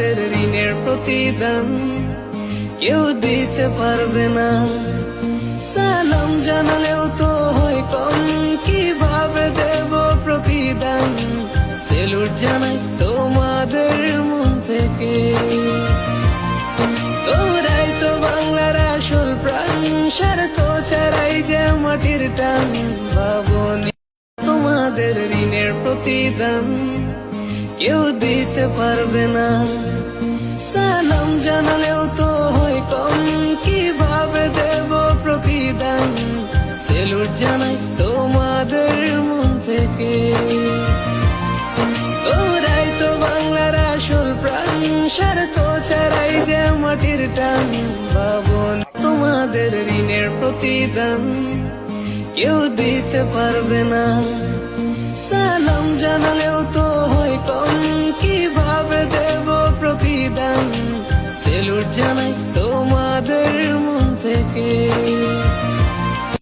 তোমাদের ঋণের প্রতিদান কেউ দিতে পারবে না। সালাম জানালেও তো হয় কম, কিভাবে দেব প্রতিদান? সেলুট জানাই তোমাদের মন থেকে। তোমরাই তো বাংলার আসল প্রাণ, স্বার্থ ছাড়াই যে মাটির টান। ভাবনি তোমাদের ঋণের প্রতিদান কেউ দিতে পারবে না। সালাম জানালেও তো হয় কম, কিভাবে দেব প্রতিদান? সেলুট জানাই তোমাদের মন থেকে। তোমরাই তো বাংলার আসল প্রাণ, স্বার্থ ছাড়াই যে মাটির টান। ভাবনি তোমাদের ঋণের প্রতিদান কেউ দিতে পারবে না। সালাম জানালেও তো হয় কম, কিভাবে দেব প্রতিদান? সেলুট জানাই তোমাদের মন থেকে।